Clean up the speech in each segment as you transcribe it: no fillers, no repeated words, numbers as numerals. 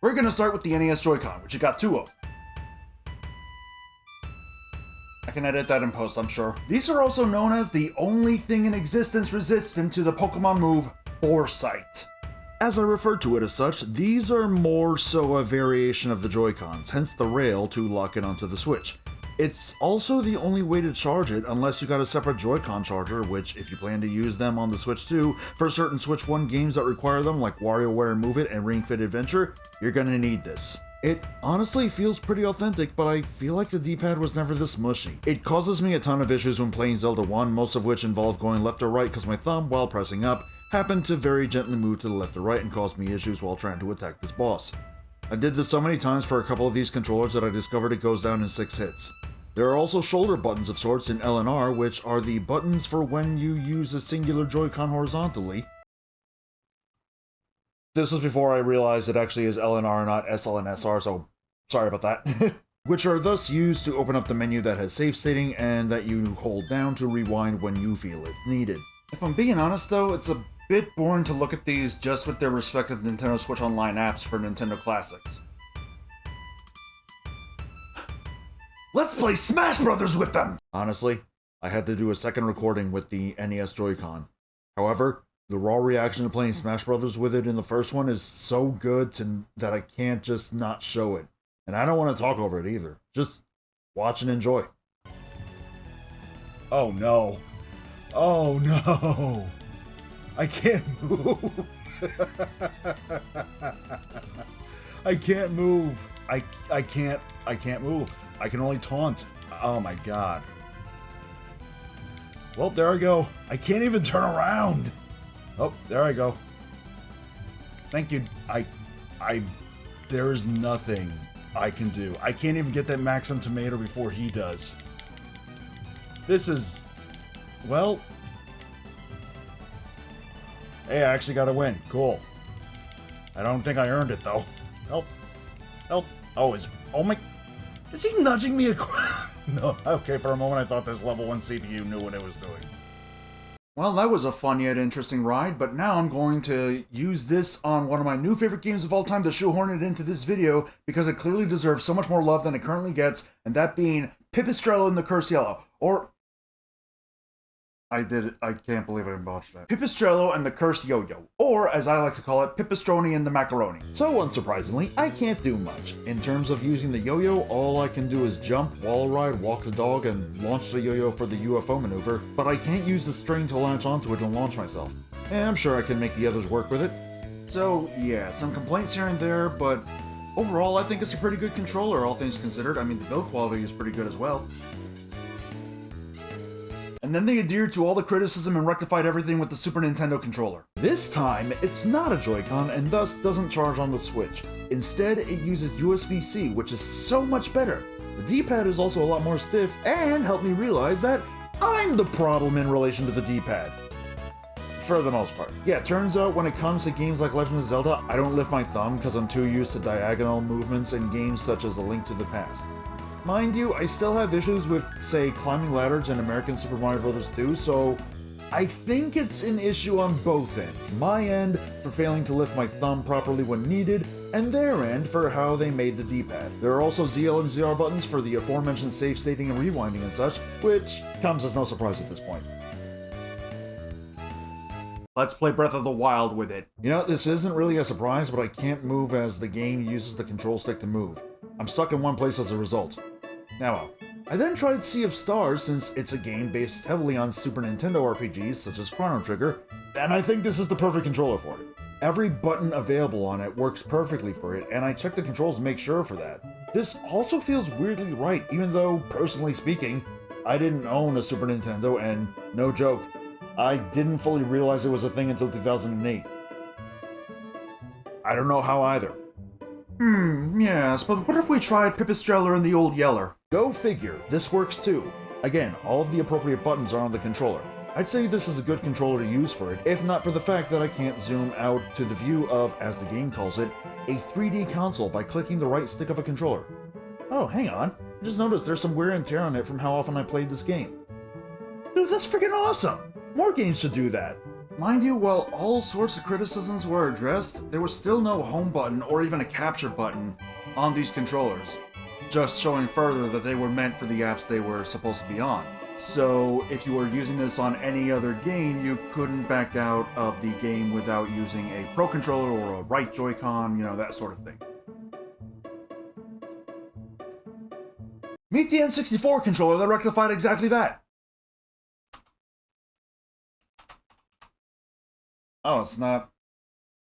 We're gonna start with the NES JoyCon, which you got two of. I can edit that in post, I'm sure. These are also known as the only thing in existence resistant to the Pokemon move, Foresight. As I refer to it as such, these are more so a variation of the Joy-Cons, hence the rail to lock it onto the Switch. It's also the only way to charge it unless you got a separate Joy-Con charger, which, if you plan to use them on the Switch too, for certain Switch 1 games that require them, like WarioWare Move It and Ring Fit Adventure, you're gonna need this. It honestly feels pretty authentic, but I feel like the D-pad was never this mushy. It causes me a ton of issues when playing Zelda 1, most of which involve going left or right because my thumb, while pressing up, happened to very gently move to the left or right and cause me issues while trying to attack this boss. I did this so many times for a couple of these controllers that I discovered it goes down in 6 hits. There are also shoulder buttons of sorts in L and R, which are the buttons for when you use a singular Joy-Con horizontally. This was before I realized it actually is L and R, not SL and SR, so sorry about that. Which are thus used to open up the menu that has save stating and that you hold down to rewind when you feel it's needed. If I'm being honest though, it's a bit boring to look at these just with their respective Nintendo Switch Online apps for Nintendo Classics. Let's play Smash Brothers with them! Honestly, I had to do a second recording with the NES Joy-Con. However, the raw reaction to playing Smash Brothers with it in the first one is so good that I can't just not show it. And I don't want to talk over it either. Just watch and enjoy. Oh no. Oh no. I can't move. I can't move. I can't move. I can only taunt. Oh my god. Well, there I go. I can't even turn around. Oh, there I go. Thank you. There's nothing I can do. I can't even get that Maxim Tomato before he does. This is... well... hey, I actually got a win. Cool. I don't think I earned it, though. Help. Help. Oh, oh my... is he nudging me across? No, okay, for a moment I thought this level 1 CPU knew what it was doing. Well, that was a fun yet interesting ride, but now I'm going to use this on one of my new favorite games of all time to shoehorn it into this video because it clearly deserves so much more love than it currently gets, and that being Pipistrello and the Cursed Yellow, or... I did it. I can't believe I botched that. Pipistrello and the Cursed Yo-Yo, or as I like to call it, Pipistroni and the Macaroni. So unsurprisingly, I can't do much. In terms of using the yo-yo, all I can do is jump, wall ride, walk the dog, and launch the yo-yo for the UFO maneuver, but I can't use the string to latch onto it and launch myself. And I'm sure I can make the others work with it. So yeah, some complaints here and there, but overall I think it's a pretty good controller, all things considered. I mean, the build quality is pretty good as well. And then they adhered to all the criticism and rectified everything with the Super Nintendo controller. This time, it's not a Joy-Con and thus doesn't charge on the Switch. Instead, it uses USB-C, which is so much better. The D-pad is also a lot more stiff and helped me realize that I'm the problem in relation to the D-pad. For the most part. Yeah, turns out when it comes to games like Legend of Zelda, I don't lift my thumb because I'm too used to diagonal movements in games such as A Link to the Past. Mind you, I still have issues with, say, climbing ladders in American Super Mario Bros. 2, so I think it's an issue on both ends. My end for failing to lift my thumb properly when needed, and their end for how they made the D-pad. There are also ZL and ZR buttons for the aforementioned save stating and rewinding and such, which comes as no surprise at this point. Let's play Breath of the Wild with it. You know, this isn't really a surprise, but I can't move as the game uses the control stick to move. I'm stuck in one place as a result. Now well. I then tried Sea of Stars since it's a game based heavily on Super Nintendo RPGs such as Chrono Trigger, and I think this is the perfect controller for it. Every button available on it works perfectly for it, and I checked the controls to make sure for that. This also feels weirdly right, even though, personally speaking, I didn't own a Super Nintendo, and no joke, I didn't fully realize it was a thing until 2008. I don't know how either. Yes, but what if we tried Pipistrello and the Old Yeller? Go figure, this works too. Again, all of the appropriate buttons are on the controller. I'd say this is a good controller to use for it, if not for the fact that I can't zoom out to the view of, as the game calls it, a 3D console by clicking the right stick of a controller. Oh, hang on, I just noticed there's some wear and tear on it from how often I played this game. Dude, that's freaking awesome! More games should do that. Mind you, while all sorts of criticisms were addressed, there was still no home button or even a capture button on these controllers, just showing further that they were meant for the apps they were supposed to be on. So if you were using this on any other game, you couldn't back out of the game without using a Pro Controller or a right Joy-Con, you know, that sort of thing. Meet the N64 controller that rectified exactly that. Oh, it's not.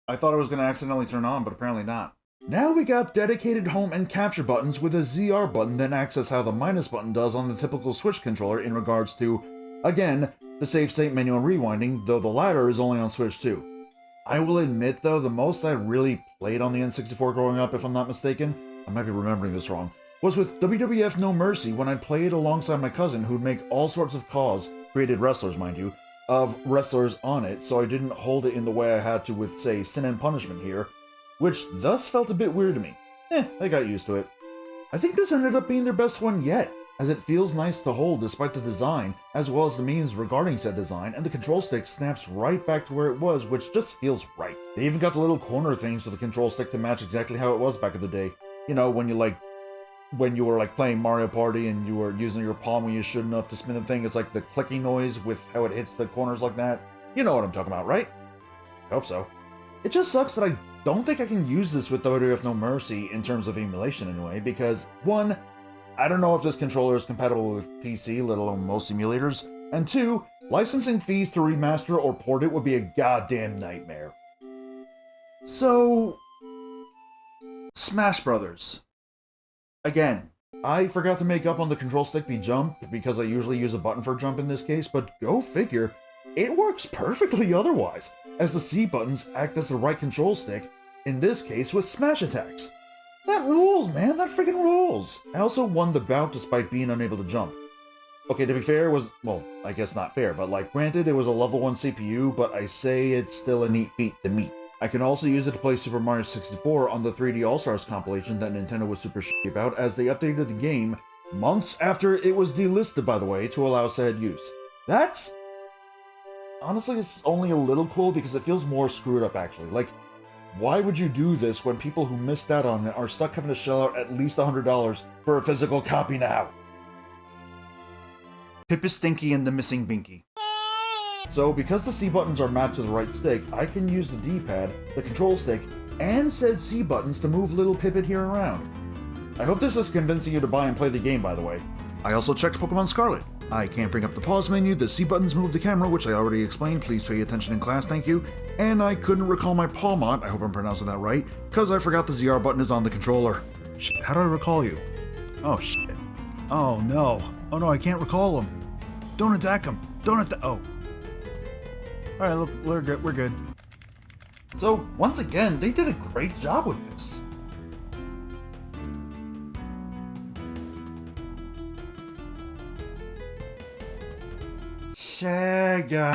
I thought it was going to accidentally turn on, but apparently not. Now we got dedicated home and capture buttons with a ZR button that acts as how the minus button does on the typical Switch controller in regards to, again, the save state menu and rewinding, though the latter is only on Switch too. I will admit though, the most I really played on the N64 growing up, if I'm not mistaken, I might be remembering this wrong, was with WWF No Mercy when I played alongside my cousin who'd make all sorts of calls, created wrestlers mind you, of wrestlers on it, so I didn't hold it in the way I had to with, say, Sin and Punishment here, which thus felt a bit weird to me. I got used to it. I think this ended up being their best one yet, as it feels nice to hold despite the design, as well as the memes regarding said design, and the control stick snaps right back to where it was, which just feels right. They even got the little corner things for the control stick to match exactly how it was back in the day. You know, when you were playing Mario Party and you were using your palm when you shouldn't have to spin the thing, it's like the clicking noise with how it hits the corners like that. You know what I'm talking about, right? Hope so. It just sucks that I don't think I can use this with WWF No Mercy in terms of emulation anyway, because 1, I don't know if this controller is compatible with PC, let alone most emulators, and 2, licensing fees to remaster or port it would be a goddamn nightmare. So, Smash Brothers. Again, I forgot to make up on the control stick be jump, because I usually use a button for jump in this case, but go figure, it works perfectly otherwise, as the C buttons act as the right control stick, in this case with smash attacks. That rules, man, that freaking rules! I also won the bout despite being unable to jump. Okay, to be fair, it was, well, I guess not fair, but granted it was a level 1 CPU, but I say it's still a neat feat to meet. I can also use it to play Super Mario 64 on the 3D All-Stars compilation that Nintendo was super shitty about, as they updated the game months after it was delisted, by the way, to allow said use. That's... honestly, it's only a little cool because it feels more screwed up, actually. Why would you do this when people who missed out on it are stuck having to shell out at least $100 for a physical copy now? Pip is Stinky and the Missing Binky. So, because the C buttons are mapped to the right stick, I can use the D-pad, the control stick, and said C buttons to move little Pippet here around. I hope this is convincing you to buy and play the game, by the way. I also checked Pokemon Scarlet. I can't bring up the pause menu, the C buttons move the camera, which I already explained, please pay attention in class, thank you, and I couldn't recall my Palmont, I hope I'm pronouncing that right, because I forgot the ZR button is on the controller. Shit, how do I recall you? Oh shit. Oh no. Oh no, I can't recall him. Don't attack him. Oh. Alright, look, we're good. So, once again, they did a great job with this. Sega.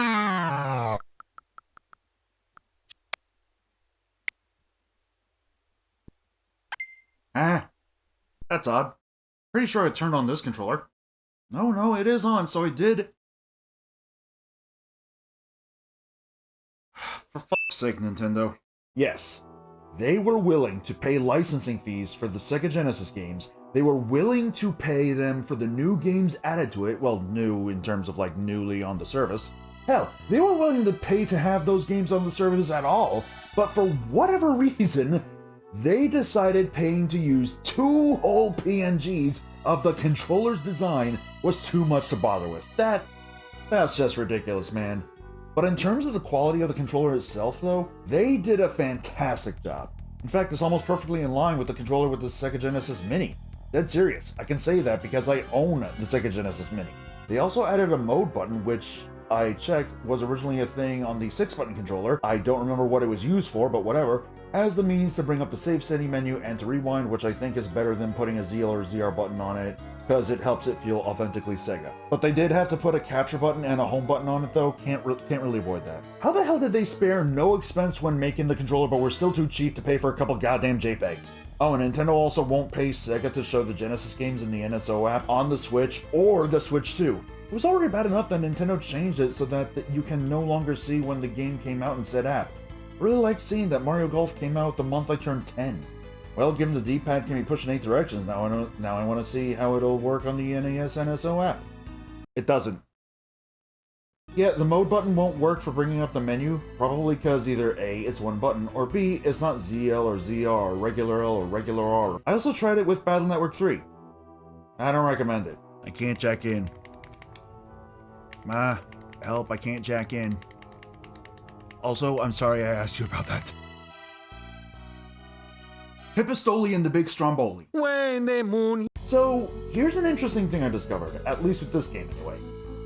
That's odd. Pretty sure I turned on this controller. No, it is on, so I did. For fuck's sake, Nintendo. Yes, they were willing to pay licensing fees for the Sega Genesis games. They were willing to pay them for the new games added to it. Well, new in terms of newly on the service. Hell, they were willing to pay to have those games on the service at all, but for whatever reason, they decided paying to use 2 whole PNGs of the controller's design was too much to bother with. That's just ridiculous, man. But in terms of the quality of the controller itself, though, they did a fantastic job. In fact, it's almost perfectly in line with the controller with the Sega Genesis Mini. Dead serious, I can say that because I own the Sega Genesis Mini. They also added a mode button, which I checked was originally a thing on the 6-button controller. I don't remember what it was used for, but whatever, as the means to bring up the save setting menu and to rewind, which I think is better than putting a ZL or ZR button on it, because it helps it feel authentically Sega. But they did have to put a capture button and a home button on it though, can't really avoid that. How the hell did they spare no expense when making the controller but were still too cheap to pay for a couple goddamn JPEGs? Oh, and Nintendo also won't pay Sega to show the Genesis games in the NSO app on the Switch or the Switch 2. It was already bad enough that Nintendo changed it so that you can no longer see when the game came out in said app. Really liked seeing that Mario Golf came out the month I turned 10. Well, given the D-pad can be pushed in 8 directions, now I want to see how it'll work on the NES NSO app. It doesn't. Yeah, the mode button won't work for bringing up the menu, probably because either A, it's one button, or B, it's not ZL or ZR, or regular L or regular R. I also tried it with Battle Network 3. I don't recommend it. I can't jack in. Ma, help, I can't jack in. Also, I'm sorry I asked you about that. Pippistoli and the Big Stromboli. So, here's an interesting thing I discovered, at least with this game anyway.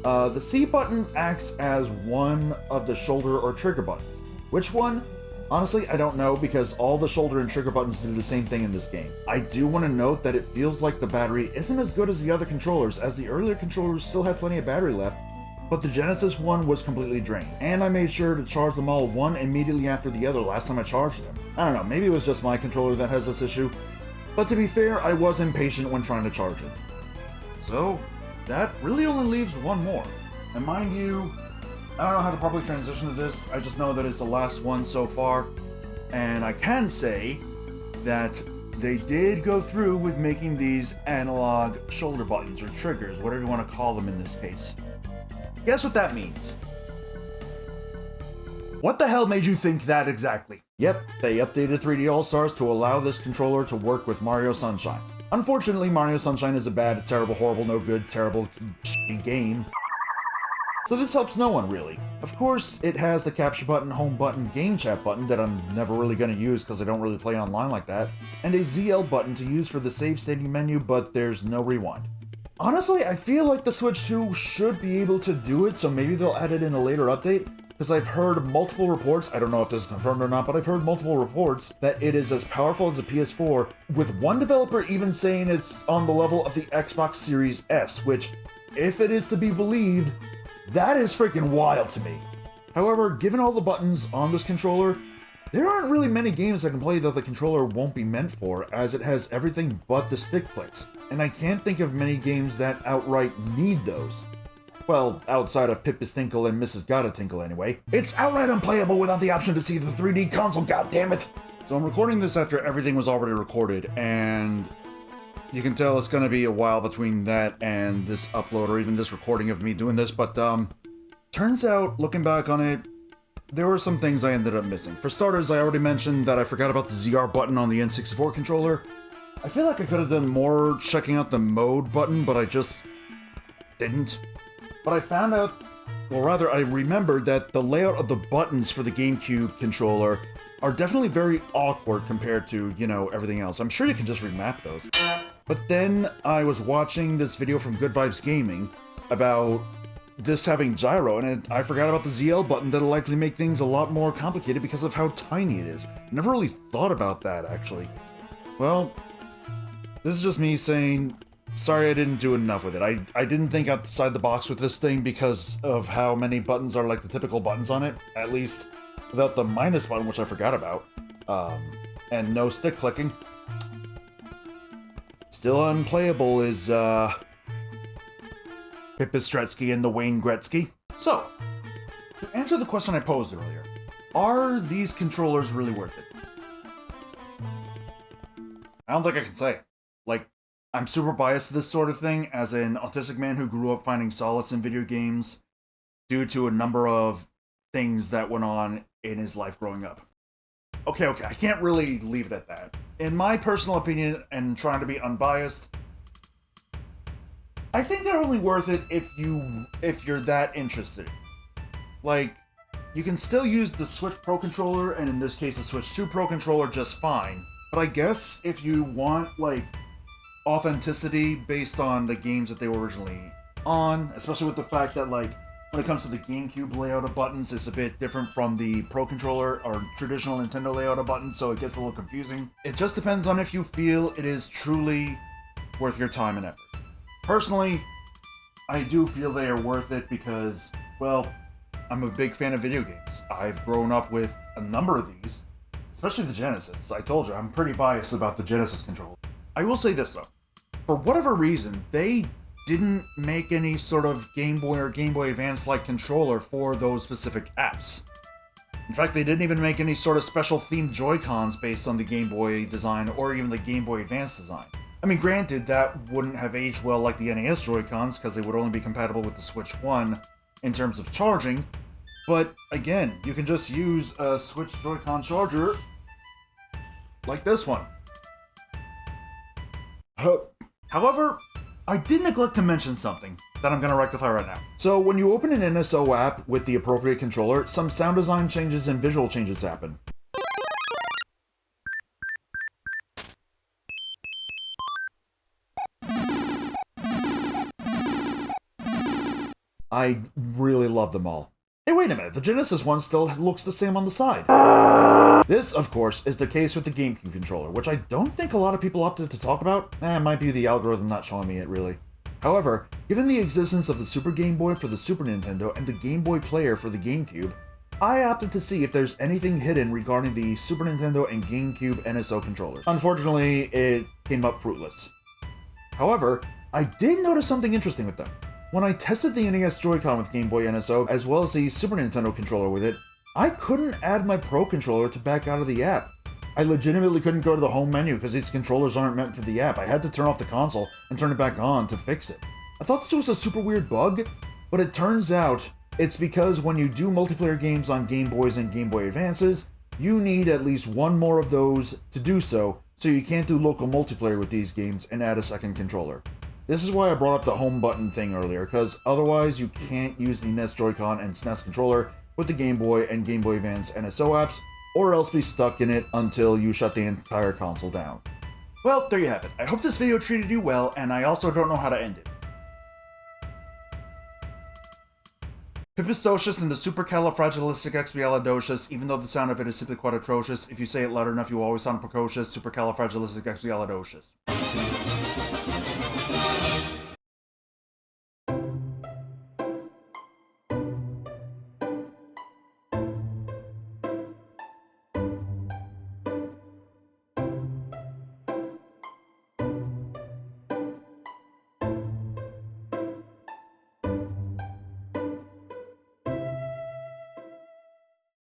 The C button acts as one of the shoulder or trigger buttons. Which one? Honestly, I don't know, because all the shoulder and trigger buttons do the same thing in this game. I do want to note that it feels like the battery isn't as good as the other controllers, as the earlier controllers still had plenty of battery left, but the Genesis one was completely drained. And I made sure to charge them all one immediately after the other last time I charged them. I don't know, maybe it was just my controller that has this issue, but to be fair, I was impatient when trying to charge it. So, that really only leaves one more. And mind you, I don't know how to properly transition to this, I just know that it's the last one so far, and I can say that they did go through with making these analog shoulder buttons, or triggers, whatever you want to call them in this case. Guess what that means? What the hell made you think that exactly? Yep, they updated 3D All-Stars to allow this controller to work with Mario Sunshine. Unfortunately, Mario Sunshine is a bad, terrible, horrible, no good, terrible, shitty game. So this helps no one, really. Of course, it has the capture button, home button, game chat button that I'm never really going to use because I don't really play online like that, and a ZL button to use for the save stating menu, but there's no rewind. Honestly, I feel like the Switch 2 should be able to do it, so maybe they'll add it in a later update, because I've heard multiple reports, I don't know if this is confirmed or not, but I've heard multiple reports that it is as powerful as a PS4, with one developer even saying it's on the level of the Xbox Series S, which, if it is to be believed, that is freaking wild to me. However, given all the buttons on this controller, there aren't really many games I can play that the controller won't be meant for, as it has everything but the stick clicks, and I can't think of many games that outright need those. Well, outside of Pippa's Tinkle and Mrs. Gotta Tinkle anyway. It's outright unplayable without the option to see the 3D console, goddammit! So I'm recording this after everything was already recorded, and you can tell it's gonna be a while between that and this upload, or even this recording of me doing this, but turns out, looking back on it, there were some things I ended up missing. For starters, I already mentioned that I forgot about the ZR button on the N64 controller. I feel like I could have done more checking out the mode button, but I just didn't. But I found out, well rather, I remembered that the layout of the buttons for the GameCube controller are definitely very awkward compared to, you know, everything else. I'm sure you can just remap those. But then I was watching this video from Good Vibes Gaming about this having gyro, and I forgot about the ZL button that'll likely make things a lot more complicated because of how tiny it is. Never really thought about that, actually. Well, this is just me saying, sorry I didn't do enough with it. I didn't think outside the box with this thing because of how many buttons are like the typical buttons on it, at least without the minus button, which I forgot about, and no stick clicking. Still unplayable is, Pipistretsky and the Wayne Gretzky. So, to answer the question I posed earlier, are these controllers really worth it? I don't think I can say. Like, I'm super biased to this sort of thing as an autistic man who grew up finding solace in video games due to a number of things that went on in his life growing up. Okay, I can't really leave it at that. In my personal opinion, and trying to be unbiased, I think they're only worth it if you're that interested. Like, you can still use the Switch Pro controller, and in this case the Switch 2 Pro controller just fine. But I guess if you want, like, authenticity based on the games that they were originally on, especially with the fact that, like, when it comes to the GameCube layout of buttons, it's a bit different from the Pro controller or traditional Nintendo layout of buttons, so it gets a little confusing. It just depends on if you feel it is truly worth your time and effort. Personally, I do feel they are worth it because, well, I'm a big fan of video games. I've grown up with a number of these, especially the Genesis. I told you, I'm pretty biased about the Genesis controller. I will say this though, for whatever reason, they didn't make any sort of Game Boy or Game Boy Advance-like controller for those specific apps. In fact, they didn't even make any sort of special themed Joy-Cons based on the Game Boy design or even the Game Boy Advance design. I mean, granted, that wouldn't have aged well like the NES Joy-Cons because they would only be compatible with the Switch 1 in terms of charging, but again, you can just use a Switch Joy-Con charger like this one. However, I did neglect to mention something that I'm going to rectify right now. So when you open an NSO app with the appropriate controller, some sound design changes and visual changes happen. I really love them all. Hey, wait a minute, the Genesis one still looks the same on the side. This, of course, is the case with the GameCube controller, which I don't think a lot of people opted to talk about. It might be the algorithm not showing me it, really. However, given the existence of the Super Game Boy for the Super Nintendo and the Game Boy Player for the GameCube, I opted to see if there's anything hidden regarding the Super Nintendo and GameCube NSO controllers. Unfortunately, it came up fruitless. However, I did notice something interesting with them. When I tested the NES JoyCon with Game Boy NSO, as well as the Super Nintendo controller with it, I couldn't add my Pro controller to back out of the app. I legitimately couldn't go to the home menu because these controllers aren't meant for the app. I had to turn off the console and turn it back on to fix it. I thought this was a super weird bug, but it turns out it's because when you do multiplayer games on Game Boys and Game Boy Advances, you need at least one more of those to do so you can't do local multiplayer with these games and add a second controller. This is why I brought up the home button thing earlier, because otherwise you can't use the NES JoyCon and SNES controller with the Game Boy and Game Boy Advance NSO apps, or else be stuck in it until you shut the entire console down. Well, there you have it. I hope this video treated you well, and I also don't know how to end it. Pipistrocious and the supercalifragilisticexpialidocious, even though the sound of it is simply quite atrocious, if you say it loud enough you always sound precocious, supercalifragilisticexpialidocious.